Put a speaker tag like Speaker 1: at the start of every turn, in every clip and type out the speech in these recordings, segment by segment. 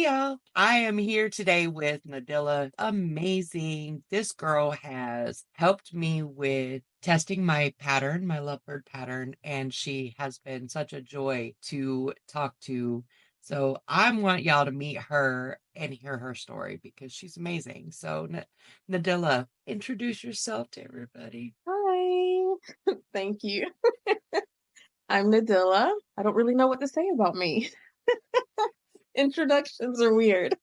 Speaker 1: y'all. I am here today with Nadilla. Amazing. This girl has helped me with testing my pattern, my lovebird pattern, and she has been such a joy to talk to. So I want y'all to meet her and hear her story because she's amazing. So Nadilla, introduce yourself to everybody.
Speaker 2: Hi. Thank you. I'm Nadilla. I don't really know what to say about me. Introductions are weird.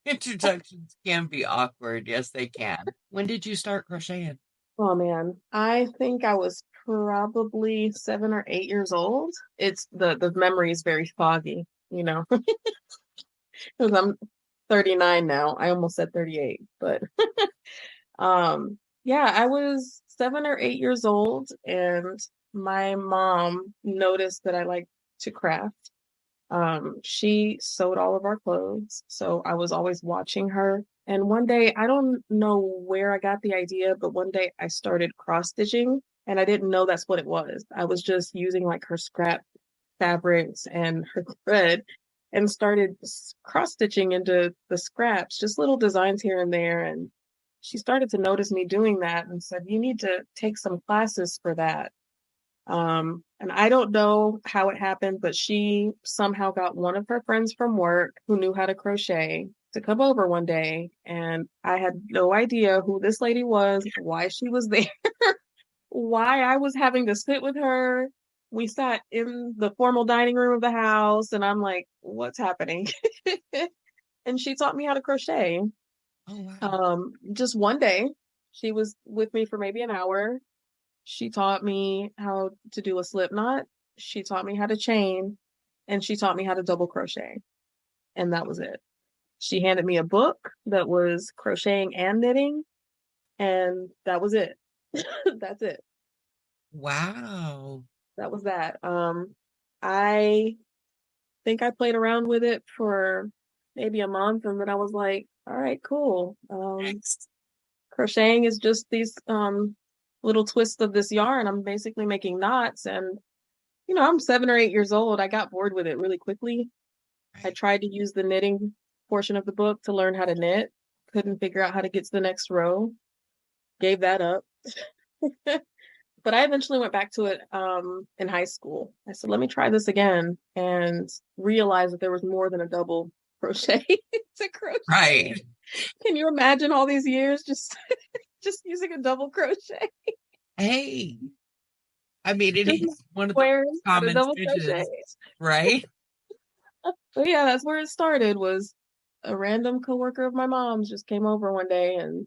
Speaker 1: Introductions can be awkward. Yes, they can. When did you start crocheting?
Speaker 2: Oh man, I think I was probably 7 or 8 years old. It's the memory is very foggy, you know, because I'm 39 now. I almost said 38, but yeah, I was 7 or 8 years old, and my mom noticed that I like to craft. She sewed all of our clothes, so I was always watching her. And one day, I don't know where I got the idea, but one day I started cross stitching, and I didn't know that's what it was. I was just using like her scrap fabrics and her thread and started cross stitching into the scraps, just little designs here and there. And she started to notice me doing that and said, "You need to take some classes for that." And I don't know how it happened, but she somehow got one of her friends from work who knew how to crochet to come over one day. And I had no idea who this lady was, why she was there, why I was having to sit with her. We sat in the formal dining room of the house, and I'm like, what's happening? And she taught me how to crochet.
Speaker 1: Oh, wow.
Speaker 2: Just one day, she was with me for maybe an hour. She taught me how to do a slip knot. She taught me how to chain, and she taught me how to double crochet. And that was it. She handed me a book that was crocheting and knitting, and that was it. That's it.
Speaker 1: Wow.
Speaker 2: That was that. I think I played around with it for maybe a month, and then I was like, all right, cool.
Speaker 1: Next.
Speaker 2: Crocheting is just these little twists of this yarn. I'm basically making knots, and I'm 7 or 8 years old. I got bored with it really quickly. I
Speaker 1: Right.
Speaker 2: tried to use the knitting portion of the book to learn how to knit. Couldn't figure out how to get to the next row. Gave that up. But I eventually went back to it in high school. I said, let me try this again, and realized that there was more than a double crochet to crochet.
Speaker 1: Right.
Speaker 2: Can you imagine all these years just just using a double crochet?
Speaker 1: Hey, I mean, it
Speaker 2: Just
Speaker 1: is one of the
Speaker 2: squares
Speaker 1: most
Speaker 2: and a
Speaker 1: common
Speaker 2: double crochet.
Speaker 1: stitches, right?
Speaker 2: So yeah, that's where it started. Was a random coworker of my mom's just came over one day and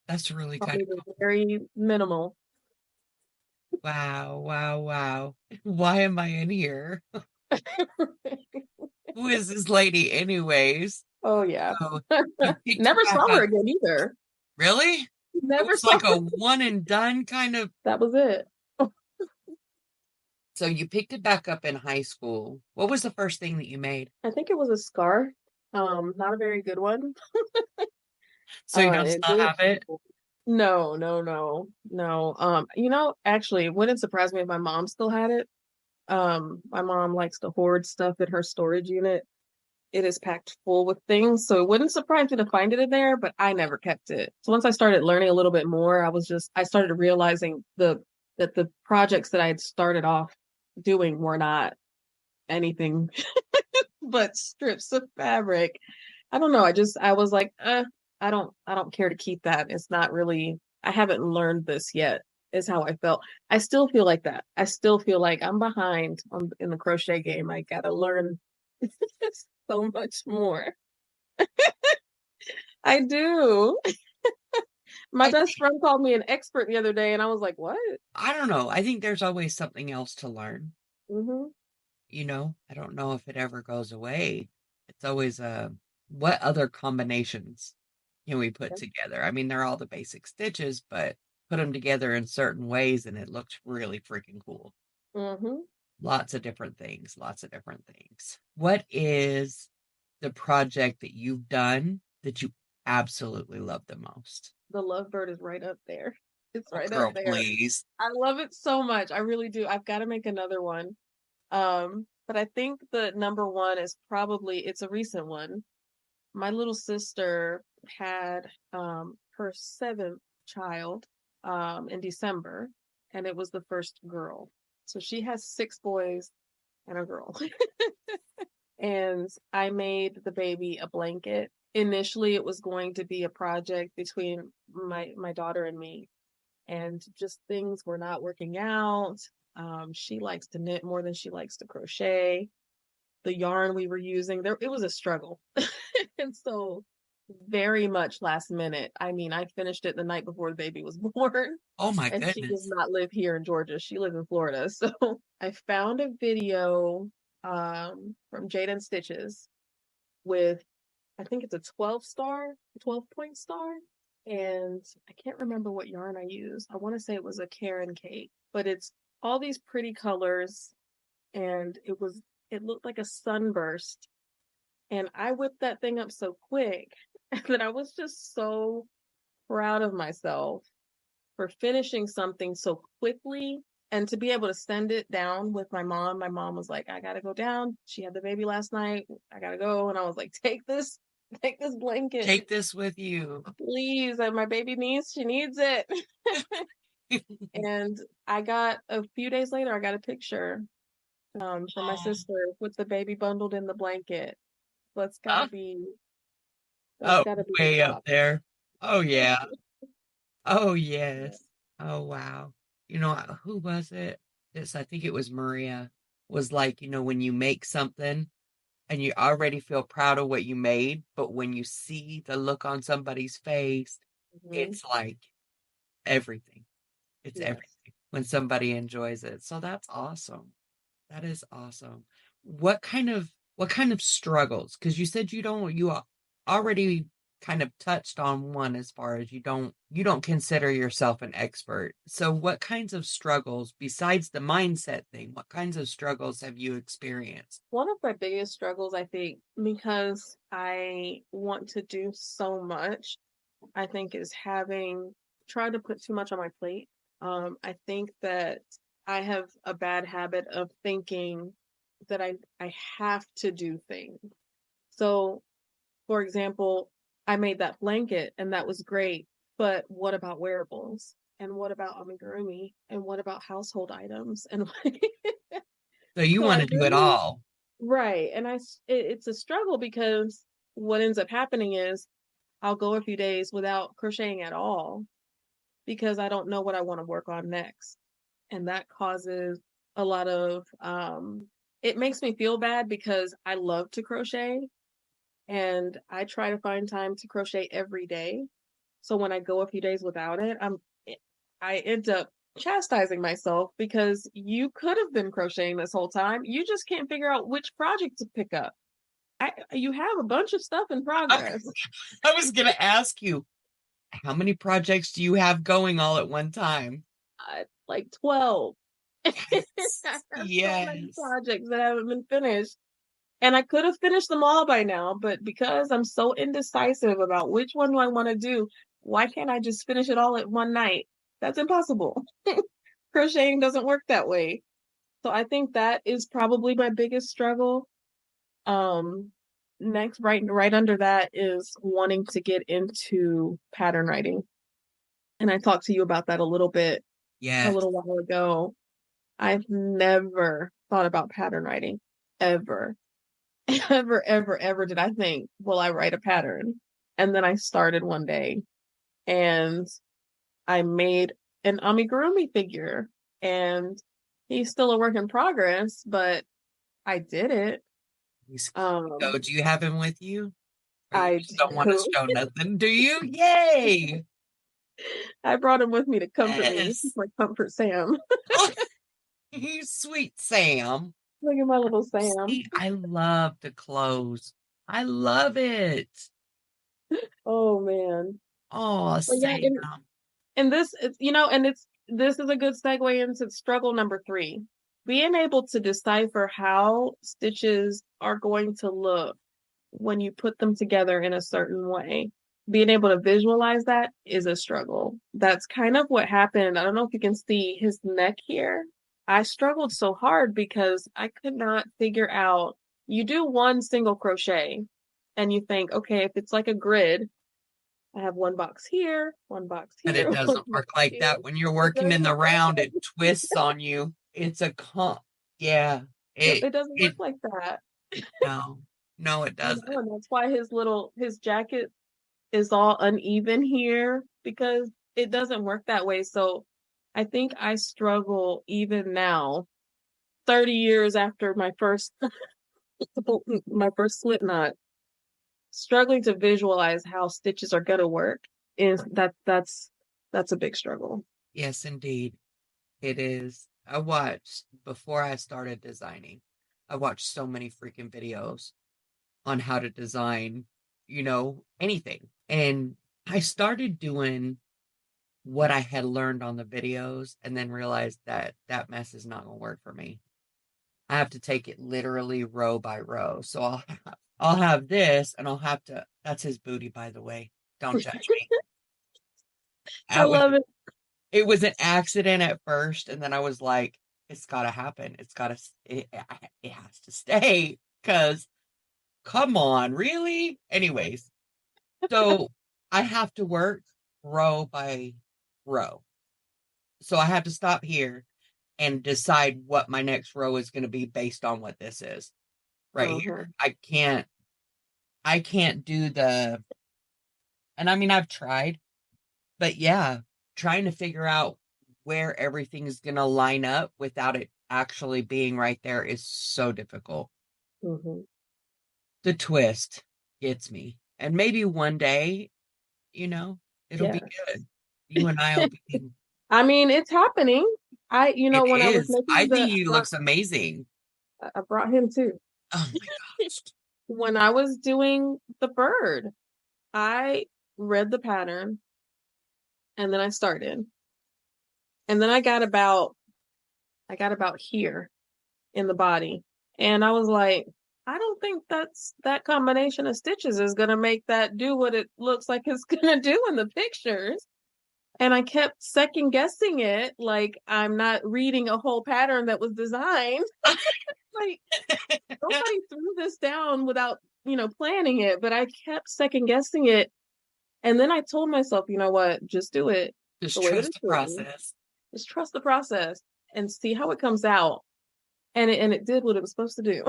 Speaker 1: That's really
Speaker 2: taught
Speaker 1: kind
Speaker 2: me
Speaker 1: of
Speaker 2: the
Speaker 1: cool.
Speaker 2: very minimal.
Speaker 1: Wow, wow, wow. Why am I in here? Who is this lady, anyways?
Speaker 2: Oh yeah.
Speaker 1: So you picked it
Speaker 2: Never
Speaker 1: back
Speaker 2: saw her
Speaker 1: up.
Speaker 2: again either.
Speaker 1: Really? It
Speaker 2: Never
Speaker 1: was
Speaker 2: saw
Speaker 1: like
Speaker 2: her.
Speaker 1: a one and done kind of.
Speaker 2: That was it.
Speaker 1: So you picked it back up in high school. What was the first thing that you made?
Speaker 2: I think it was a scarf. Not a very good one.
Speaker 1: So you don't
Speaker 2: It
Speaker 1: still
Speaker 2: didn't.
Speaker 1: have it?
Speaker 2: No, no, no, no. Actually, it wouldn't surprise me if my mom still had it. My mom likes to hoard stuff in her storage unit. It is packed full with things, so it wouldn't surprise me to find it in there, but I never kept it. So once I started learning a little bit more, I started realizing that the projects that I had started off doing were not anything but strips of fabric. I don't know. I was like, I don't care to keep that. It's not really, I haven't learned this yet, is how I felt. I still feel like that. I still feel like I'm behind in the crochet game. I gotta learn so much more. I do. My
Speaker 1: I
Speaker 2: best
Speaker 1: think,
Speaker 2: friend called me an expert the other day, and I was like, what?
Speaker 1: I don't know. I think there's always something else to learn.
Speaker 2: Hmm.
Speaker 1: I don't know if it ever goes away. It's always what other combinations can we put together? I mean, they're all the basic stitches, but put them together in certain ways and it looks really freaking cool.
Speaker 2: Hmm.
Speaker 1: Lots of different things, lots of different things. What is the project that you've done that you absolutely love the most?
Speaker 2: The lovebird is right up there. It's
Speaker 1: Oh,
Speaker 2: right up
Speaker 1: girl,
Speaker 2: there.
Speaker 1: please.
Speaker 2: I love it so much. I really do. I've got to make another one. Um, But I think the number one is probably, it's a recent one. My little sister had her seventh child in December, and it was the first girl. So she has six boys and a girl. And I made the baby a blanket. Initially, it was going to be a project between my daughter and me, and just things were not working out. She likes to knit more than she likes to crochet. The yarn we were using, there it was a struggle. And so very much last minute. I mean, I finished it the night before the baby was born,
Speaker 1: Oh my
Speaker 2: and she does
Speaker 1: goodness.
Speaker 2: not live here in Georgia. She lives in Florida. So I found a video from Jaden Stitches with, I think it's a 12 star, 12-point star. And I can't remember what yarn I used. I want to say it was a Karen cake, but it's all these pretty colors, and it looked like a sunburst. And I whipped that thing up so quick that I was just so proud of myself for finishing something so quickly, and to be able to send it down with my mom. My mom was like, I gotta go down. She had the baby last night. I gotta go. And I was like, take this blanket.
Speaker 1: Take this with you.
Speaker 2: Please. My baby she needs it. And I got a few days later, I got a picture from my
Speaker 1: Oh,
Speaker 2: sister with the baby bundled in the blanket. That's
Speaker 1: oh,
Speaker 2: gotta be that's
Speaker 1: oh,
Speaker 2: gotta be the
Speaker 1: way up
Speaker 2: top.
Speaker 1: there. Oh yeah. Oh yes. Oh wow. Who was it? This, I think it was Maria, was like, when you make something and you already feel proud of what you made, but when you see the look on somebody's face,
Speaker 2: Mhm.
Speaker 1: it's like everything. It's
Speaker 2: Yes.
Speaker 1: everything when somebody enjoys it. So that's awesome. That is awesome. What kind of struggles? Because you said already kind of touched on one as far as you don't consider yourself an expert. So what kinds of struggles besides the mindset thing, what kinds of struggles have you experienced?
Speaker 2: One of my biggest struggles, I think, because I want to do so much, I think is having tried to put too much on my plate. I think that I have a bad habit of thinking that I have to do things. So, for example, I made that blanket and that was great, but what about wearables? And what about amigurumi? And what about household items? And
Speaker 1: So you
Speaker 2: so
Speaker 1: want
Speaker 2: I
Speaker 1: to do it
Speaker 2: really,
Speaker 1: all.
Speaker 2: right. And it's a struggle because what ends up happening is I'll go a few days without crocheting at all because I don't know what I want to work on next. And that causes a lot of it makes me feel bad because I love to crochet and I try to find time to crochet every day. So when I go a few days without it, I end up chastising myself because you could have been crocheting this whole time. You just can't figure out which project to pick up. You have a bunch of stuff in
Speaker 1: I,
Speaker 2: progress.
Speaker 1: I was going to ask you, how many projects do you have going all at one time?
Speaker 2: Like 12. I
Speaker 1: Yes.
Speaker 2: have so many
Speaker 1: Yes.
Speaker 2: projects that haven't been finished. And I could have finished them all by now, but because I'm so indecisive about which one do I want to do, why can't I just finish it all at one night? That's impossible. Crocheting doesn't work that way. So I think that is probably my biggest struggle. Um, Next, right under that is wanting to get into pattern writing. And I talked to you about that a little bit a
Speaker 1: Yes.
Speaker 2: little while ago. I've never thought about pattern writing ever. Ever did I think, will I write a pattern? And then I started one day and I made an amigurumi figure, and he's still a work in progress, but I did it.
Speaker 1: He's cute.
Speaker 2: Um,
Speaker 1: Do you have him with you? Or you
Speaker 2: I
Speaker 1: just don't want to
Speaker 2: do.
Speaker 1: show nothing, do you? Yay!
Speaker 2: I brought him with me to comfort me. He's
Speaker 1: Yes.
Speaker 2: my comfort Sam.
Speaker 1: Oh, you sweet Sam.
Speaker 2: Look at my little Sam.
Speaker 1: See, I love the clothes. I love it.
Speaker 2: Oh man.
Speaker 1: Oh,
Speaker 2: But yeah,
Speaker 1: Sam.
Speaker 2: and this is a good segue into struggle number three. Being able to decipher how stitches are going to look when you put them together in a certain way. Being able to visualize that is a struggle. That's kind of what happened. I don't know if you can see his neck here. I struggled so hard because I could not figure out, you do one single crochet and you think, okay, if it's like a grid, I have one box
Speaker 1: But
Speaker 2: here,
Speaker 1: it
Speaker 2: one
Speaker 1: doesn't
Speaker 2: box
Speaker 1: work like
Speaker 2: here.
Speaker 1: that. When you're
Speaker 2: It
Speaker 1: working in the
Speaker 2: doesn't work
Speaker 1: round,
Speaker 2: like
Speaker 1: it twists on you. It's a yeah.
Speaker 2: Yep,
Speaker 1: It
Speaker 2: it doesn't work
Speaker 1: it
Speaker 2: like that.
Speaker 1: no. No, it
Speaker 2: You know,
Speaker 1: doesn't.
Speaker 2: and that's why his jacket is all uneven here because it doesn't work that way. So I think I struggle even now, 30 years after my first my first slip knot, struggling to visualize how stitches are gonna work is that's a big struggle.
Speaker 1: Yes, indeed. It is. I watched before I started designing. I watched so many freaking videos on how to design, anything. And I started doing what I had learned on the videos and then realized that that mess is not going to work for me. I have to take it literally row by row. So I'll have this and I'll have to that's his booty, by the way. Don't judge me.
Speaker 2: I
Speaker 1: That was
Speaker 2: love it.
Speaker 1: it was an accident at first and then I was like it's got to happen. It has to stay cuz come on, really? Anyways, so I have to work row by row. So I have to stop here and decide what my next row is going to be based on what this is right
Speaker 2: Uh-huh.
Speaker 1: here. I can't do and I mean I've tried, but yeah, trying to figure out where everything's going to line up without it actually being right there is so difficult.
Speaker 2: Hmm.
Speaker 1: The twist gets me. And maybe one day, it'll be
Speaker 2: Yeah.
Speaker 1: good. You and I'll be
Speaker 2: I mean, it's happening.
Speaker 1: it
Speaker 2: When I was
Speaker 1: is. I
Speaker 2: making
Speaker 1: think he looks amazing.
Speaker 2: I brought him too.
Speaker 1: Oh my gosh.
Speaker 2: When I was doing the bird, I read the pattern and then I started. And then I got about here in the body. And I was like, I don't think that combination of stitches is gonna make that do what it looks like it's gonna do in the pictures. And I kept second guessing it, like I'm not reading a whole pattern that was designed. Like nobody threw this down without, planning it, but I kept second guessing it. And then I told myself, you know what, just do it
Speaker 1: Just
Speaker 2: the way that
Speaker 1: trust
Speaker 2: it's
Speaker 1: the
Speaker 2: written.
Speaker 1: process.
Speaker 2: Just trust the process and see how it comes out. And it did what it was supposed to do.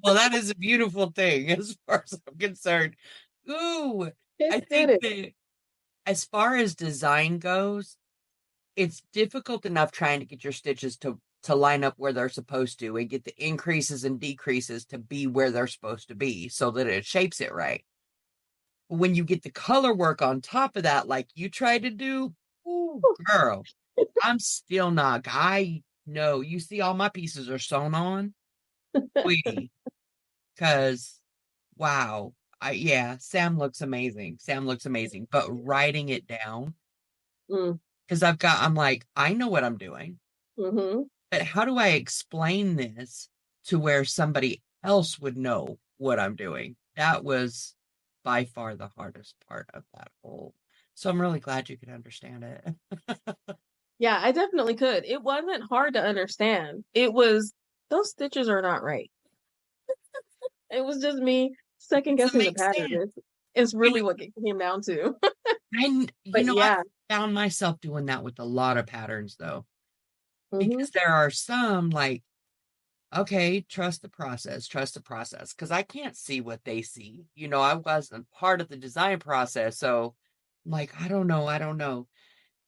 Speaker 1: Well, that is a beautiful thing as far as I'm concerned. Ooh,
Speaker 2: It
Speaker 1: I
Speaker 2: did
Speaker 1: think
Speaker 2: it.
Speaker 1: that as far as design goes, it's difficult enough trying to get your stitches to line up where they're supposed to and get the increases and decreases to be where they're supposed to be so that it shapes it right. When you get the color work on top of that, like you tried to do, ooh, girl, I'm still not. I know you see all my pieces are sewn on, sweetie, because wow. Yeah, Sam looks amazing. Sam looks amazing. But writing it down,
Speaker 2: Mm,
Speaker 1: because I'm like, I know what I'm doing,
Speaker 2: hmm.
Speaker 1: but how do I explain this to where somebody else would know what I'm doing? That was by far the hardest part of that whole. So I'm really glad you could understand it.
Speaker 2: Yeah, I definitely could. It wasn't hard to understand. It was those stitches are not right. It was just me second
Speaker 1: Doesn't
Speaker 2: guessing the
Speaker 1: make
Speaker 2: pattern.
Speaker 1: sense.
Speaker 2: It's
Speaker 1: You
Speaker 2: really what it came down to.
Speaker 1: I
Speaker 2: But yeah.
Speaker 1: found myself doing that with a lot of patterns though,
Speaker 2: Hmm.
Speaker 1: because there are some like, okay, trust the process, because I can't see what they see. I wasn't part of the design process, so I'm like, I don't know.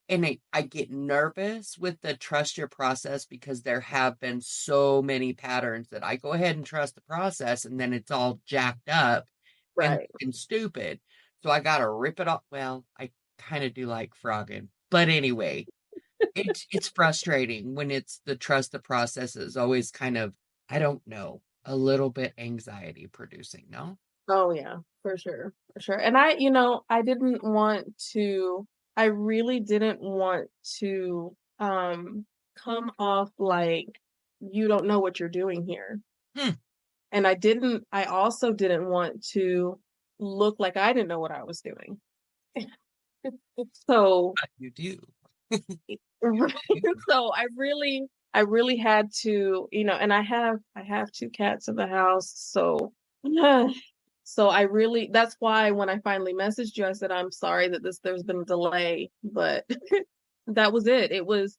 Speaker 1: And I get nervous with the trust your process because there have been so many patterns that I go ahead and trust the process and then it's all jacked up and
Speaker 2: Right.
Speaker 1: looking stupid. So I gotta rip it off. Well, I kind of do like frogging. But anyway, it's frustrating when it's the trust the process is always kind of, I don't know, a little bit anxiety producing, no?
Speaker 2: Oh yeah, for sure. For sure. And I didn't want to I really didn't want to come off like you don't know what you're doing here.
Speaker 1: Hmm,
Speaker 2: And I also didn't want to look like I didn't know what I was doing. So
Speaker 1: you do.
Speaker 2: Right. So I really had to, and I have two cats in the house, so so I really that's why when I finally messaged you, I said I'm sorry that there's been a delay, but that was it. It was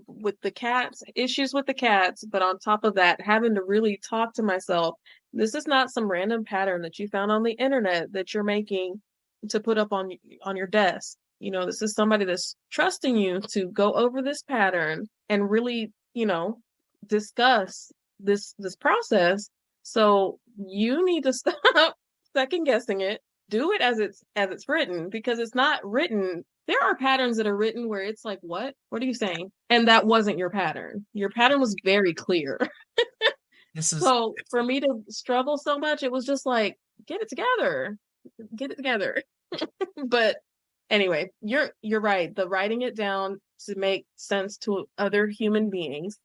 Speaker 2: with the cats, issues with the cats, but on top of that, having to really talk to myself. This is not some random pattern that you found on the internet that you're making to put up on your desk. This is somebody that's trusting you to go over this pattern and really, discuss this process. So you need to stop second guessing it. Do it as it's written, because it's not written. There are patterns that are written where it's like, what are you saying? And that wasn't your pattern. Your pattern was very clear.
Speaker 1: This is
Speaker 2: So for me to struggle so much, it was just like, get it together. Get it together. But anyway, you're right. The writing it down to make sense to other human beings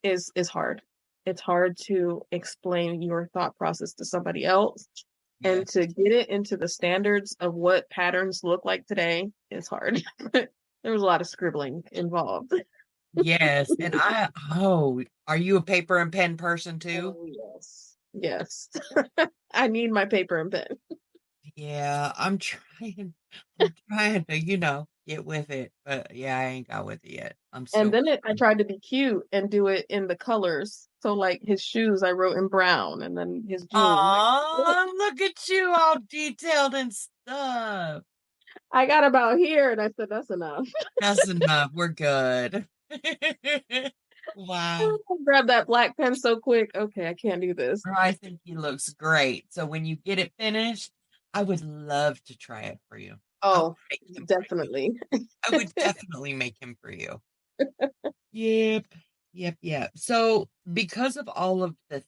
Speaker 2: is hard. It's hard to explain your thought process to somebody else,
Speaker 1: yeah.
Speaker 2: and to get it into the standards of what patterns look like today is hard. There was a lot of scribbling involved.
Speaker 1: Yes. And are you a paper and pen person too?
Speaker 2: Oh yes. Yes. I need my paper and pen.
Speaker 1: Yeah, I'm trying to, get with it. But yeah, I ain't got with it yet. I'm
Speaker 2: And
Speaker 1: still
Speaker 2: then I tried to be cute and do it in the colors. So like his shoes I wrote in brown, and then his jeans.
Speaker 1: Oh, look at you all detailed and stuff.
Speaker 2: I got about here and I said that's enough.
Speaker 1: That's enough. We're good. Wow.
Speaker 2: I grabbed that black pen so quick. Okay, I can't do this.
Speaker 1: I think he looks great. So when you get it finished, I would love to try it for you. I would
Speaker 2: Oh,
Speaker 1: make him for you.
Speaker 2: definitely.
Speaker 1: I would definitely make him for you. Yep. Yep. Yep. So because of all of the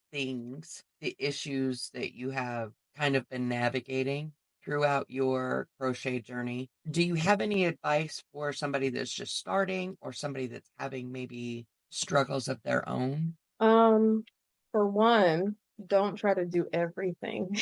Speaker 1: issues that you have kind of been navigating throughout your crochet journey, do you have any advice for somebody that's just starting or somebody that's having maybe struggles of their own?
Speaker 2: Um, for one, don't try to do everything.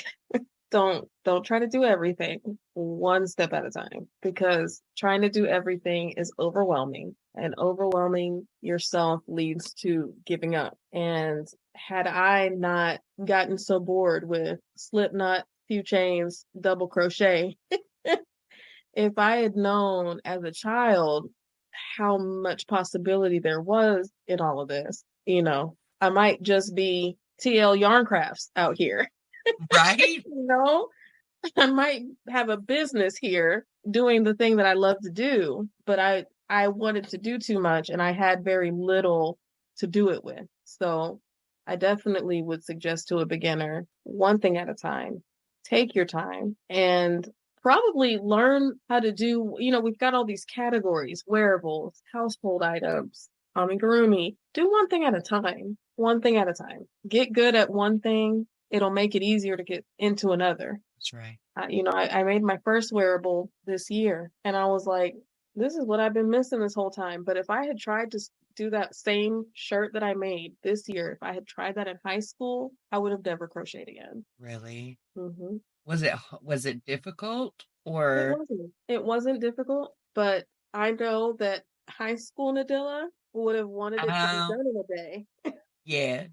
Speaker 2: Don't try to do everything, one step at a time, because trying to do everything is overwhelming, and overwhelming yourself leads to giving up. And had I not gotten so bored with slip knot, few chains, double crochet, if I had known as a child how much possibility there was in all of this, I might just be TL Yarn Crafts out here.
Speaker 1: Right?
Speaker 2: you know I might have a business here doing the thing that I love to do, but I wanted to do too much and I had very little to do it with. So I definitely would suggest to a beginner, one thing at a time. Take your time and probably learn how to do, we've got all these categories, wearables, household items, amigurumi. Do one thing at a time. One thing at a time. Get good at one thing. It'll make it easier to get into another.
Speaker 1: That's right.
Speaker 2: I made my first wearable this year, and I was like, this is what I've been missing this whole time. But if I had tried to do that same shirt that I made this year, if I had tried that in high school, I would have never crocheted again.
Speaker 1: Really?
Speaker 2: Hmm.
Speaker 1: Was it difficult
Speaker 2: It
Speaker 1: or
Speaker 2: wasn't. It wasn't difficult, but I know that high school Nadilla would have wanted it to be
Speaker 1: um
Speaker 2: done in a day.
Speaker 1: yes,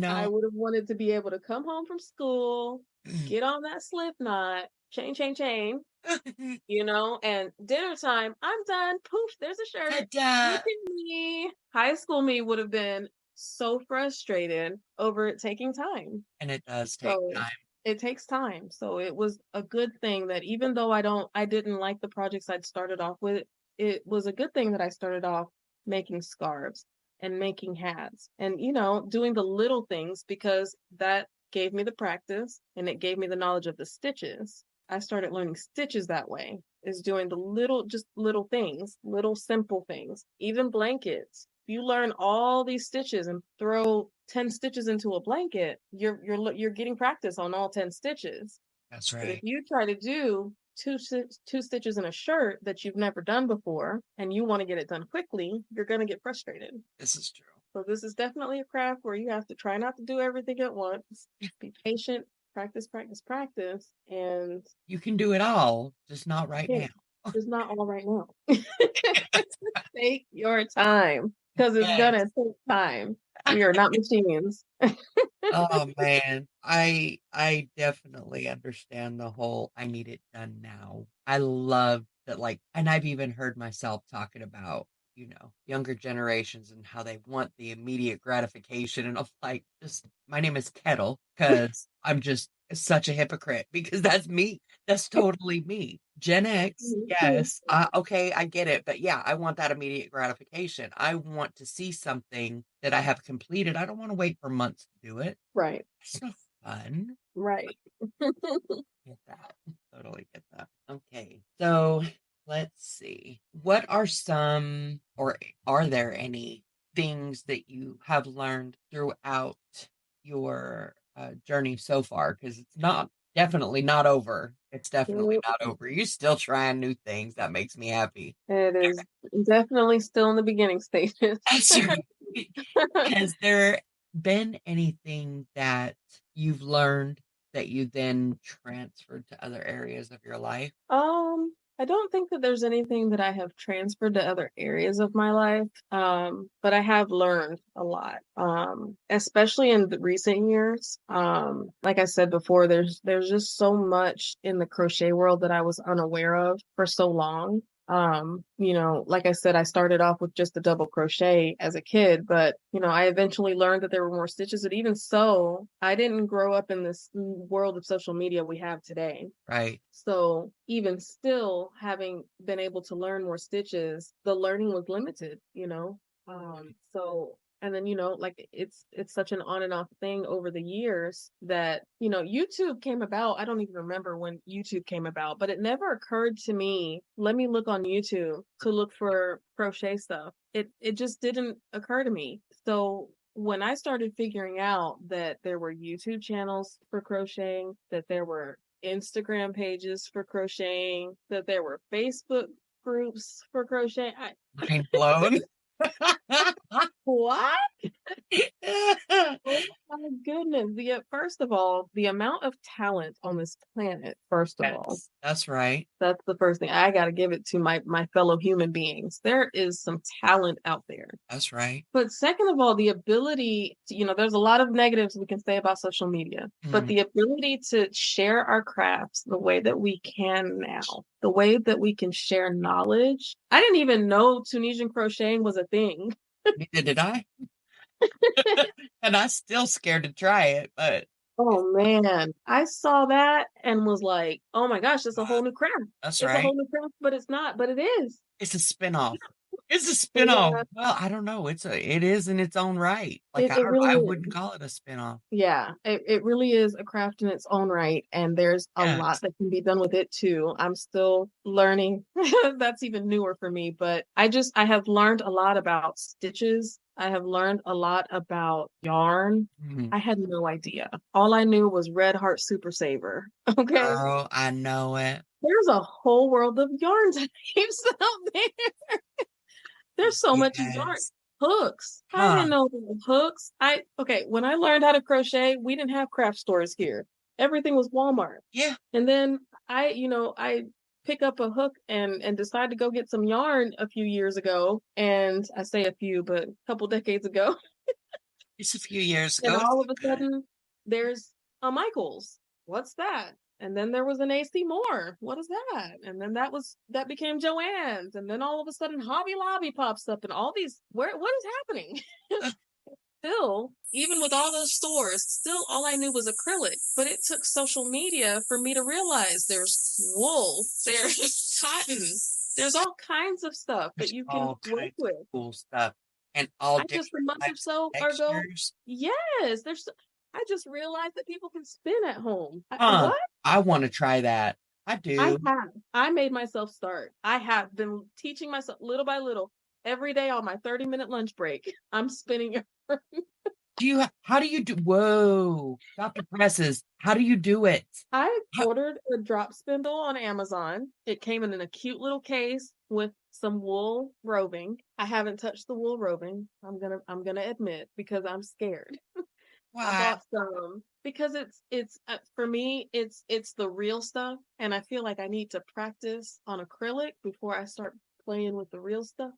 Speaker 2: I would have wanted to be able to come home from school, get on that slip knot, chain, and dinner time, I'm done. Poof, there's a shirt. Look
Speaker 1: ta-da.
Speaker 2: at me. High school me would have been so frustrated over it taking time.
Speaker 1: And it does take
Speaker 2: So
Speaker 1: time.
Speaker 2: it takes time. So it was a good thing that even though I didn't like the projects I'd started off with, it was a good thing that I started off making scarves and making hats and, doing the little things, because that gave me the practice and it gave me the knowledge of the stitches. I started learning stitches that way, is doing just little things, little simple things, even blankets. If you learn all these stitches and throw 10 stitches into a blanket, you're getting practice on all 10 stitches.
Speaker 1: That's
Speaker 2: But if
Speaker 1: right.
Speaker 2: you try to do two stitches in a shirt that you've never done before and you want to get it done quickly, you're going to get frustrated.
Speaker 1: This is true.
Speaker 2: So this is definitely a craft where you have to try not to do everything at once. Be patient, practice, practice, practice, and
Speaker 1: You can do it all, just not right
Speaker 2: yeah,
Speaker 1: now.
Speaker 2: It's not all right now. Take your time because it's gonna
Speaker 1: Yes.
Speaker 2: take time. We are not machines.
Speaker 1: Oh man, I definitely understand the whole I need it done now. I love that, like, and I've even heard myself talking about, younger generations and how they want the immediate gratification. And I'm like, just my name is Kettle because I'm just such a hypocrite because that's me. That's totally me. Gen X,
Speaker 2: Me too.
Speaker 1: yes. Okay, I get it. But yeah, I want that immediate gratification. I want to see something that I have completed. I don't want to wait for months to do it.
Speaker 2: Right,
Speaker 1: It's not fun.
Speaker 2: right.
Speaker 1: Get that. Totally get that. Okay. So let's see. What are some, or are there any things that you have learned throughout your journey so far? Because it's not definitely not over. It's definitely
Speaker 2: Nope.
Speaker 1: not over. You're still trying new things. That makes me happy.
Speaker 2: It is definitely still in the beginning stages.
Speaker 1: That's right. Has there been anything that you've learned that you then transferred to other areas of your life?
Speaker 2: I don't think that there's anything that I have transferred to other areas of my life. But I have learned a lot. Especially in the recent years. Like I said before, there's just so much in the crochet world that I was unaware of for so long. Like I said, I started off with just a double crochet as a kid, but I eventually learned that there were more stitches. But even so, I didn't grow up in this world of social media we have today.
Speaker 1: Right.
Speaker 2: So even still, having been able to learn more stitches, the learning was limited. So and then like it's such an on and off thing over the years that YouTube came about. I don't even remember when YouTube came about, but it never occurred to me, let me look on YouTube to look for crochet stuff. It just didn't occur to me. So when I started figuring out that there were YouTube channels for crocheting, that there were Instagram pages for crocheting, that there were Facebook groups for crocheting.
Speaker 1: Mind blown.
Speaker 2: What? Oh my goodness. First of all, the amount of talent on this planet, first of all,
Speaker 1: Yes, that's right.
Speaker 2: that's the first thing. I got to give it to my fellow human beings. There is some talent out there.
Speaker 1: That's right.
Speaker 2: But second of all, the ability to, there's a lot of negatives we can say about social media, but
Speaker 1: Mhm.
Speaker 2: the ability to share our crafts the way that we can now, the way that we can share knowledge. I didn't even know Tunisian crocheting was a thing.
Speaker 1: Neither did I. And I'm still scared to try it, but
Speaker 2: Oh man, I saw that and was like, "Oh my gosh, it's a
Speaker 1: uh,
Speaker 2: whole new craft.
Speaker 1: that's
Speaker 2: It's a
Speaker 1: right.
Speaker 2: whole new craft, but it's not, but it is."
Speaker 1: It's a spinoff. It's a spinoff.
Speaker 2: Yeah,
Speaker 1: Well, I don't know. It is in its own right. Like
Speaker 2: it really
Speaker 1: I
Speaker 2: is.
Speaker 1: wouldn't call it a spinoff.
Speaker 2: Yeah, it really is a craft in its own right, and there's a lot
Speaker 1: Yes.
Speaker 2: that can be done with it too. I'm still learning. That's even newer for me, but I have learned a lot about stitches. I have learned a lot about yarn.
Speaker 1: Mhm.
Speaker 2: I had no idea. All I knew was Red Heart Super Saver. Okay.
Speaker 1: Girl, I know it.
Speaker 2: There's a whole world of yarn types out there. There's so much yarn.
Speaker 1: Yes.
Speaker 2: Hooks. I
Speaker 1: Huh.
Speaker 2: didn't know there were hooks. When I learned how to crochet, we didn't have craft stores here. Everything was Walmart.
Speaker 1: Yeah.
Speaker 2: And then I pick up a hook and decide to go get some yarn a few years ago. And I say a few, but a couple decades ago.
Speaker 1: It's a few years
Speaker 2: And
Speaker 1: ago. It's
Speaker 2: all of a
Speaker 1: good.
Speaker 2: sudden, there's a Michaels. What's that? And then there was an AC Moore. What is that? And then that became Joann's. And then all of a sudden, Hobby Lobby pops up, and all these. What is happening? Still, even with all those stores, still all I knew was acrylic. But it took social media for me to realize there's wool, there's cotton, there's all kinds of stuff that
Speaker 1: There's
Speaker 2: you can
Speaker 1: all
Speaker 2: work
Speaker 1: kinds of
Speaker 2: with.
Speaker 1: cool stuff and all
Speaker 2: I just a
Speaker 1: different
Speaker 2: month or
Speaker 1: types
Speaker 2: so
Speaker 1: of
Speaker 2: ago,
Speaker 1: textures.
Speaker 2: yes, I just realized that people can spin at home.
Speaker 1: Huh.
Speaker 2: What?
Speaker 1: I want to try that. I
Speaker 2: I
Speaker 1: do.
Speaker 2: have. I made myself start. I have been teaching myself little by little every day on my 30-minute lunch break. I'm spinning.
Speaker 1: How do you do? Whoa, Dr. Presses, how do you do it?
Speaker 2: I
Speaker 1: How,
Speaker 2: ordered a drop spindle on Amazon. It came in a cute little case with some wool roving. I haven't touched the wool roving. I'm gonna admit because I'm scared. I
Speaker 1: why?
Speaker 2: bought some. because it's for me, it's the real stuff, and I feel like I need to practice on acrylic before I start playing with the real stuff.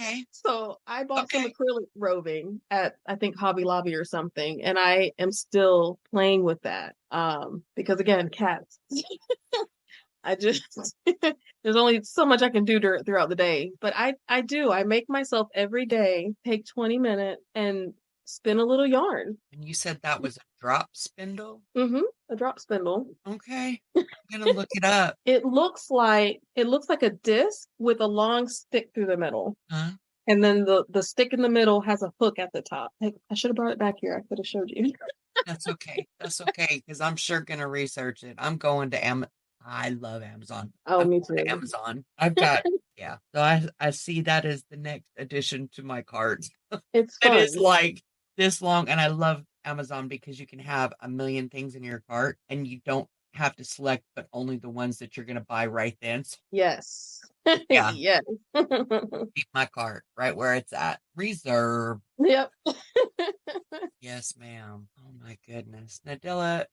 Speaker 1: Okay.
Speaker 2: So I bought some
Speaker 1: Okay.
Speaker 2: acrylic roving at, I think, Hobby Lobby or something, and I am still playing with that. Because again, cats. I just there's only so much I can do throughout the day, but I make myself every day take 20 minutes and spin a little yarn.
Speaker 1: And you said that was a drop spindle?
Speaker 2: Mm-hmm. A drop spindle.
Speaker 1: Okay. I'm gonna look it up.
Speaker 2: It looks like a disc with a long stick through the middle.
Speaker 1: Huh?
Speaker 2: And then the stick in the middle has a hook at the top. I should have brought it back here. I could have showed you.
Speaker 1: That's okay. That's okay, because I'm sure gonna research it. I'm going to I love Amazon.
Speaker 2: Oh,
Speaker 1: I'm
Speaker 2: me
Speaker 1: going to
Speaker 2: too.
Speaker 1: Amazon. I've got yeah. So I see that as the next addition to my cart.
Speaker 2: It's
Speaker 1: It is
Speaker 2: fun.
Speaker 1: like this long, and I love Amazon because you can have a million things in your cart and you don't have to select but only the ones that you're gonna buy right then. So
Speaker 2: Yes.
Speaker 1: yeah,
Speaker 2: Yes.
Speaker 1: keep my cart right where it's at. Reserve.
Speaker 2: Yep.
Speaker 1: Yes, ma'am. Oh my goodness. Nadilla,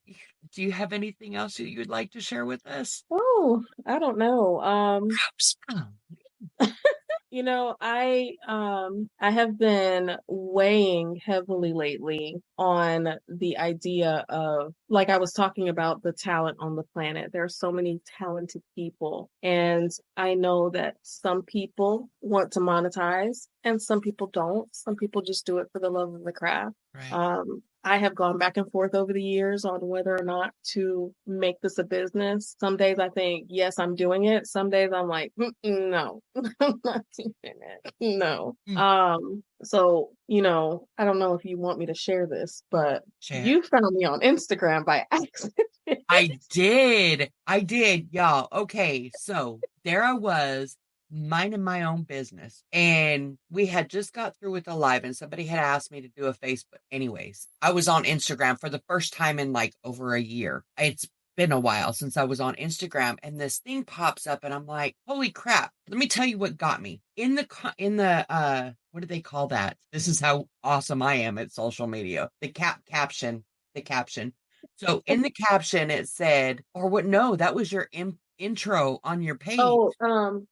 Speaker 1: do you have anything else that you would like to share with us?
Speaker 2: Oh, I don't know.
Speaker 1: Perhaps.
Speaker 2: I have been weighing heavily lately on the idea of, like I was talking about, the talent on the planet. There are so many talented people, and I know that some people want to monetize and some people don't. Some people just do it for the love of the craft.
Speaker 1: Right.
Speaker 2: I have gone back and forth over the years on whether or not to make this a business. Some days I think, yes, I'm doing it. Some days I'm like, no, I'm not doing it. No.
Speaker 1: Mm,
Speaker 2: So, I don't know if you want me to share this, but
Speaker 1: share.
Speaker 2: you found me on Instagram by accident.
Speaker 1: I did. I did, y'all. Okay, so there I was, minding my own business. And we had just got through with the live, and somebody had asked me to do a Facebook. Anyways, I was on Instagram for the first time in like over a year. It's been a while since I was on Instagram, and this thing pops up, and I'm like, holy crap. Let me tell you what got me. In the what do they call that? This is how awesome I am at social media. The caption. So in the caption, it said, or what? No, that was your intro on your page.
Speaker 2: Oh,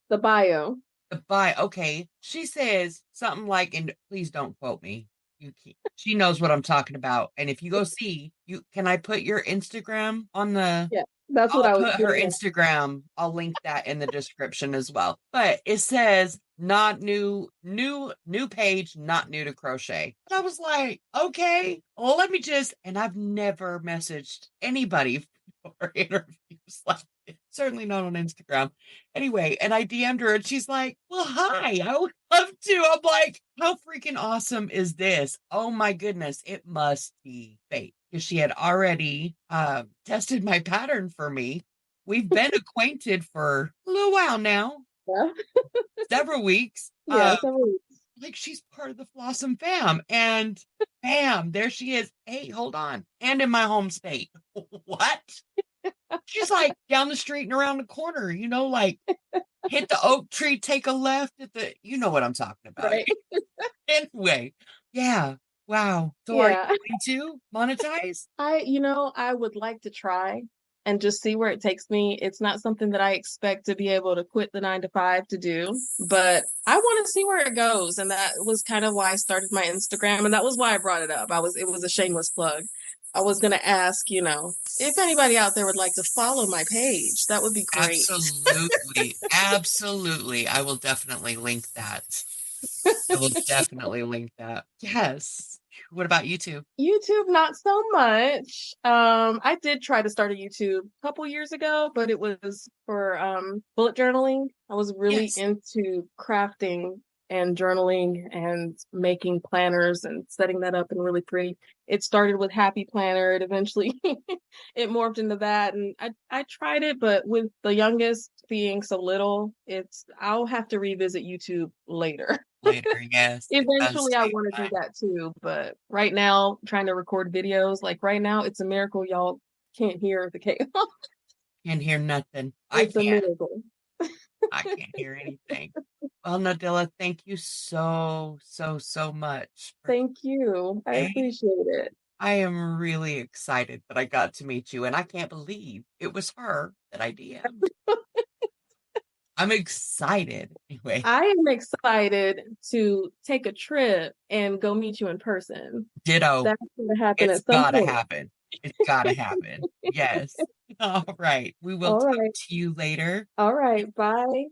Speaker 2: the bio.
Speaker 1: The buy. Okay. She says something like, and please don't quote me. You can She knows what I'm talking about. And if you go see, can I put your Instagram on the
Speaker 2: Yeah, that's what
Speaker 1: I'll
Speaker 2: I was
Speaker 1: put her
Speaker 2: getting at.
Speaker 1: Instagram. I'll link that in the description as well. But it says not new page, not new to crochet. And I was like, okay, well, let me just, and I've never messaged anybody for interviews like this. Certainly not on Instagram. Anyway, and I DM'd her and she's like, well, hi, I would love to. I'm like, how freaking awesome is this? Oh my goodness, it must be fake because she had already tested my pattern for me. We've been acquainted for a little while now,
Speaker 2: Yeah,
Speaker 1: several weeks.
Speaker 2: yeah, several weeks.
Speaker 1: Like she's part of the Flossom fam, and bam, there she is. Hey, hold on, and in my home state. What? She's like down the street and around the corner. Like hit the oak tree, take a left at the. You know what I'm talking about.
Speaker 2: Right.
Speaker 1: Anyway, yeah. Wow. So are you
Speaker 2: Yeah.
Speaker 1: going to monetize?
Speaker 2: I would like to try and just see where it takes me. It's not something that I expect to be able to quit the 9 to 5 to do, but I want to see where it goes. And that was kind of why I started my Instagram. And that was why I brought it up. It was a shameless plug. I was going to ask, if anybody out there would like to follow my page, that would be great.
Speaker 1: Absolutely. Absolutely. I will definitely link that. I will definitely link that. Yes. What about YouTube?
Speaker 2: YouTube, not so much. I did try to start a YouTube a couple years ago, but it was for bullet journaling. I was really
Speaker 1: Yes.
Speaker 2: into crafting and journaling and making planners and setting that up and really pretty. It started with Happy Planner. It eventually it morphed into that, and I tried it, but with the youngest being so little, I'll have to revisit YouTube later.
Speaker 1: Later, yes, it does
Speaker 2: Eventually, I
Speaker 1: take
Speaker 2: want to do
Speaker 1: time.
Speaker 2: that too, but right now, trying to record videos, like right now, it's a miracle y'all can't hear the chaos.
Speaker 1: Can't hear nothing.
Speaker 2: It's a miracle.
Speaker 1: I can't hear anything. Well, Nadilla, thank you so, so, so much for
Speaker 2: Thank you. I
Speaker 1: today.
Speaker 2: appreciate it.
Speaker 1: I am really excited that I got to meet you, and I can't believe it was her that I DM'd. I'm excited. Anyway,
Speaker 2: I am excited to take a trip and go meet you in person.
Speaker 1: ditto.
Speaker 2: That's going to happen
Speaker 1: It's
Speaker 2: at some
Speaker 1: gotta
Speaker 2: point.
Speaker 1: happen. It's gotta happen. Yes. All right. We will
Speaker 2: All
Speaker 1: talk
Speaker 2: right.
Speaker 1: to you later.
Speaker 2: All right. Bye.